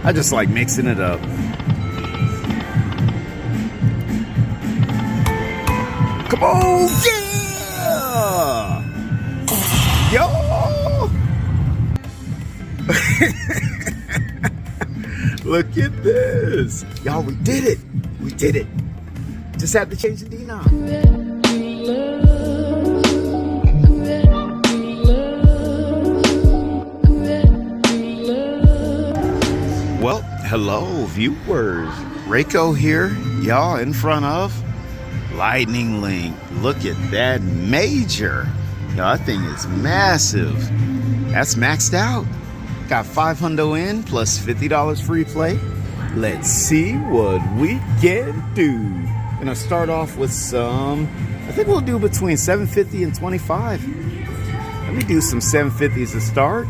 I just like mixing it up. Come on, yeah! Yo! Look at this. Y'all, we did it. We did it. Just had to change the denom. Well, hello, viewers. Reiko here, y'all, in front of Lightning Link. Look at that major. Y'all, that thing is massive. That's maxed out. Got $500 in plus $50 free play. Let's see what we can do. Gonna start off with some, I think we'll do between 750 and 25. Let me do some 750s to start.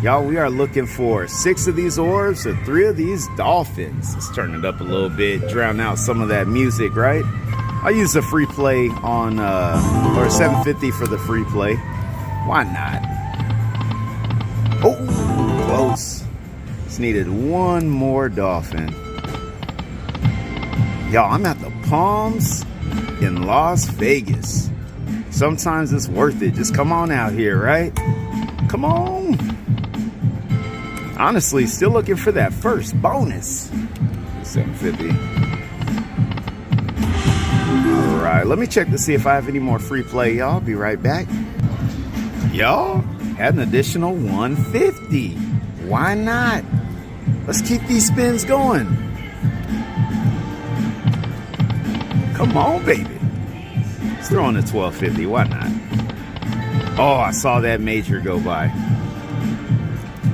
Y'all, we are looking for 6 of these orbs or 3 of these dolphins. Let's turn it up a little bit, drown out some of that music, right? I'll use a free play on, or 750 for the free play. Why not? Oh, close. Just needed one more dolphin. Y'all, I'm at the Palms in Las Vegas. Sometimes it's worth it. Just come on out here, right? Come on. Honestly, still looking for that first bonus. 750. All right, let me check to see if I have any more free play, y'all. I'll be right back. Y'all, had an additional 150. Why not? Let's keep these spins going. Come on, baby. Let's throw in a 1250. Why not? Oh, I saw that major go by.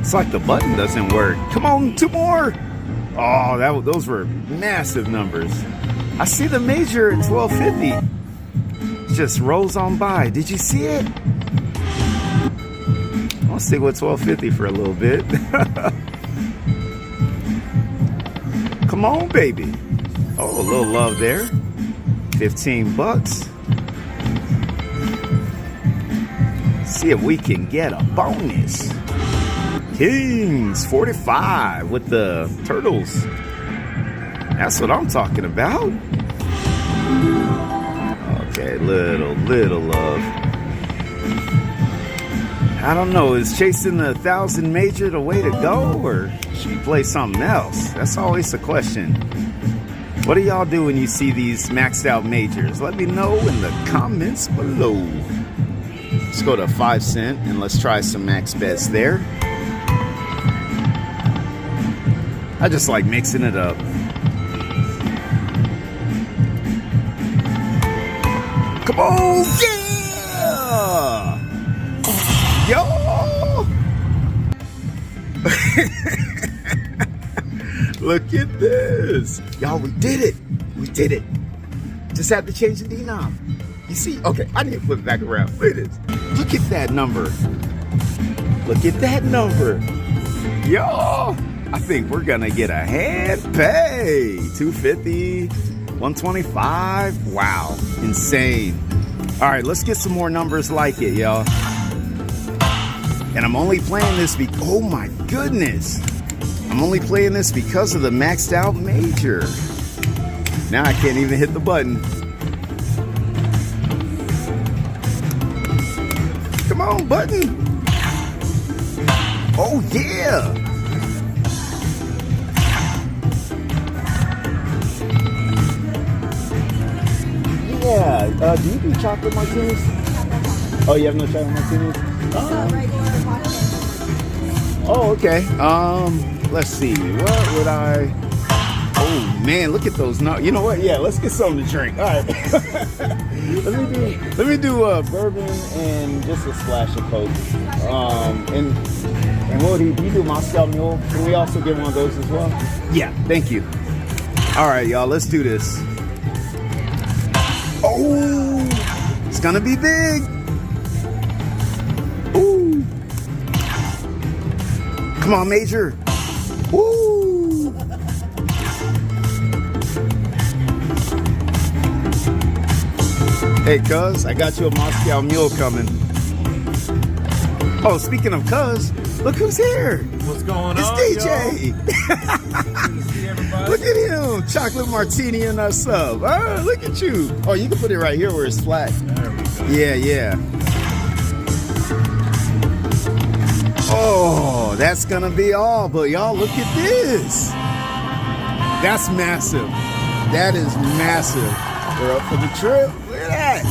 It's like the button doesn't work. Come on, 2 more. Oh, those were massive numbers. I see the major at 1250. It just rolls on by. Did you see it? I'll stick with 1250 for a little bit. Come on, baby. Oh, a little love there. 15 bucks. See if we can get a bonus. Kings 45 with the turtles. That's what I'm talking about. Okay, little love. I don't know, is chasing the 1,000 major the way to go, or should you play something else? That's always the question. What do y'all do when you see these maxed out majors? Let me know in the comments below. Let's go to 5 cent and let's try some max bets there. I just like mixing it up. Come on, yeah! Yo! Look at this. Y'all, we did it. We did it. Just had to change the denom. You see? Okay, I need to flip it back around. Look at this. Look at that number. Look at that number. Yo! I think we're gonna get a Handpay. 250, 125. Wow, insane. All right, let's get some more numbers like it, y'all. And I'm only playing this oh my goodness. I'm only playing this because of the maxed out major. Now I can't even hit the button. Come on, button. Oh yeah. Yeah, do you do chocolate martinis? Oh, you have no chocolate martinis? Oh, okay. Let's see. What would I? Oh man, look at those. No, you know what? Yeah, let's get something to drink. All right. let me do bourbon and just a splash of Coke. And what do you do? Moscow Mule? Can we also get one of those as well? Yeah, thank you. All right, y'all. Let's do this. Oh, it's gonna be big. Ooh. Come on, Major. Ooh. Hey, cuz, I got you a Moscow Mule coming. Oh, speaking of cuz, Look who's here. What's going It's on, DJ. Good to see everybody. Look at him. Chocolate martini and us up. Oh, look at you. Oh, you can put it right here where it's flat. There we go. Yeah, yeah. Oh, that's gonna be all. But y'all, look at this. That's massive. That is massive. We're up for the trip. Look at that.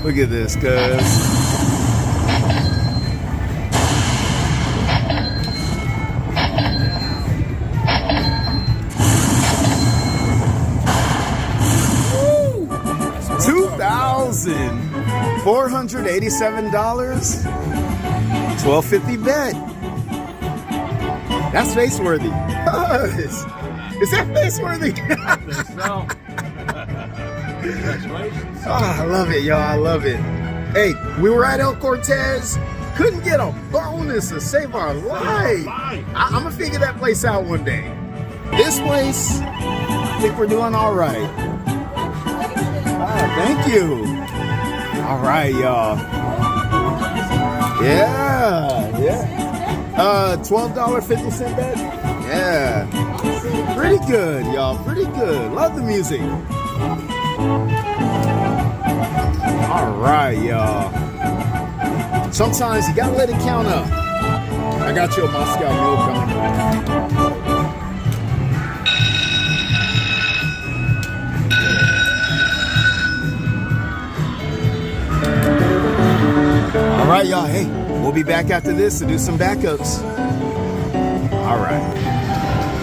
Look at this, cuz. $2,487. $12.50 bet. That's face worthy. Is that face worthy? I think so. Congratulations. Oh, I love it, y'all. I love it. Hey, we were at El Cortez. Couldn't get a bonus to save our life. I'm gonna figure that place out one day. This place, I think we're doing all right. Thank you. All right, y'all. Yeah. $12.50 bet. Yeah. Pretty good, y'all. Pretty good. Love the music. All right, y'all. Sometimes you gotta let it count up. I got you a Moscow Mule coming. All right, y'all. Hey, we'll be back after this to do some backups.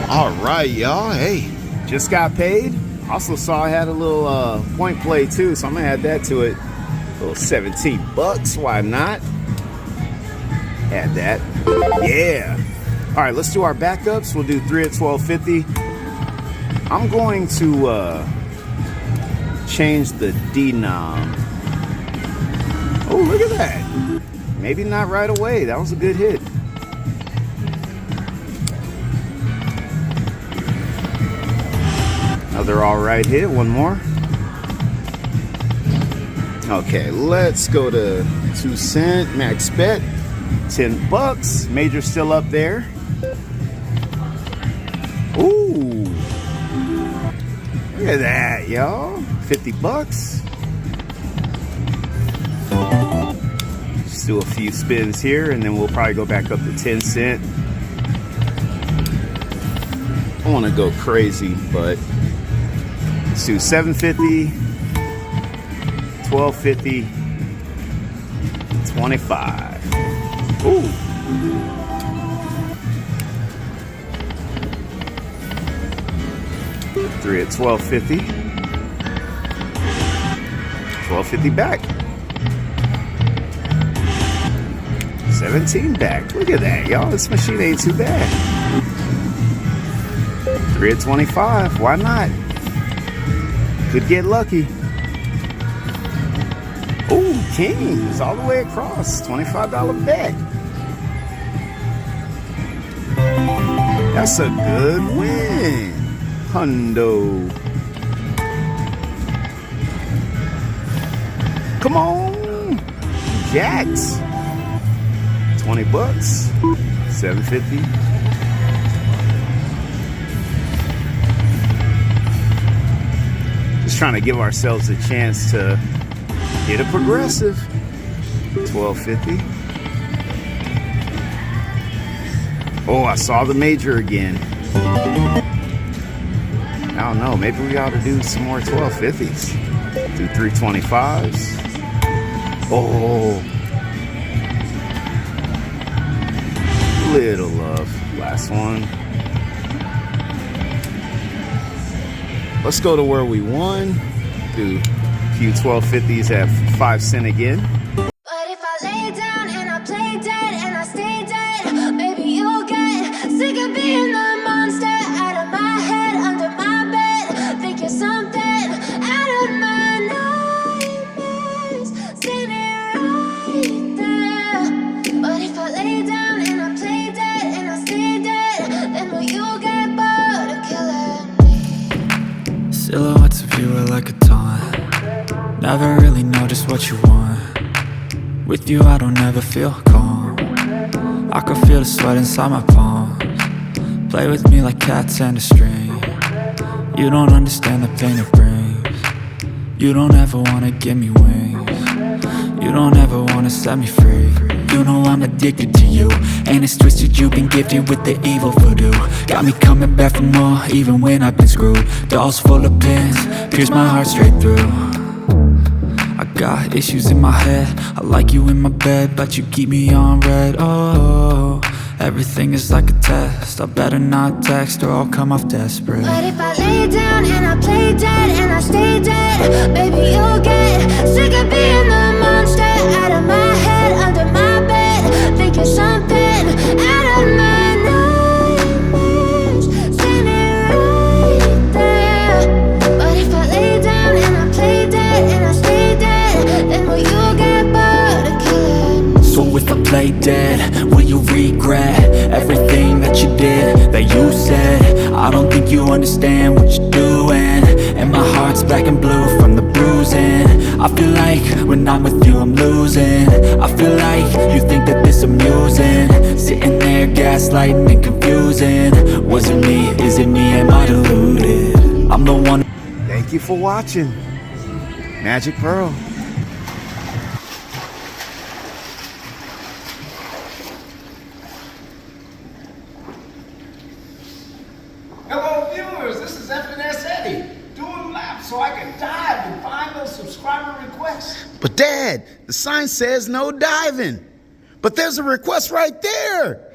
All right, y'all. Hey, just got paid. Also saw I had a little point play too, so I'm gonna add that to it. A little $17. Why not? Add that. Yeah. All right, let's do our backups. We'll do 3 at $12.50. I'm going to change the denom. Oh, look at that. Maybe not right away. That was a good hit. Another all right hit. One more. Okay, let's go to 2 cent max bet. $10. Major still up there. Ooh. Look at that, y'all. $50. Just do a few spins here and then we'll probably go back up to 10 cent. I want to go crazy, but let's do $7.50, $12.50, $25. Ooh. $3 at $12.50. $12.50 back. 17 back. Look at that, y'all. This machine ain't too bad. 3 at 25. Why not? Could get lucky. Ooh, Kings all the way across. $25 bet. That's a good win. Hundo. Come on. Jacks. $20. $7.50. Just trying to give ourselves a chance to hit a progressive. $12.50. Oh, I saw the major again. I don't know. Maybe we ought to do some more 12.50s. Do 325s. Oh. Little love. Last one. Let's go to where we won. Do a few 12.50s at 5 cent again. But if I lay down and I play dead and I stay dead, maybe you'll get sick of being the monster out of my head, under my bed. Think you're something out of my nightmares, seen it right there. But if I lay down and I play dead and I stay dead, then will you get bored of killing me? Silhouettes of you are like a taunt. Never what you want. With you I don't ever feel calm. I can feel the sweat inside my palms. Play with me like cats and a string. You don't understand the pain it brings. You don't ever wanna give me wings. You don't ever wanna set me free. You know I'm addicted to you, and it's twisted, you've been gifted with the evil voodoo. Got me coming back for more, even when I've been screwed. Dolls full of pins, pierce my heart straight through. I got issues in my head, I like you in my bed, but you keep me on red. Oh, everything is like a test, I better not text or I'll come off desperate. But if I lay down and I play dead and I stay dead, baby, you'll get sick of being the monster out of my head, under my bed. Think you're something out of my nightmares, standing right there. But if I lay down and I play dead and I stay dead, then will you get bored of killing? So if I play dead, will you regret everything that you did, that you said? I don't think you understand what you're doing, and my heart's black and blue from the bruising. I feel like when I'm with you I'm losing. I feel like you think that this amusing, sitting there gaslighting and confusing. Was it me? Is it me? Am I deluded? I'm the one. Thank you for watching. Magic Pearl. Hello viewers, this is FNS Eddie, doing laps so I can dive and find those subscriber requests. But Dad, the sign says no diving. But there's a request right there.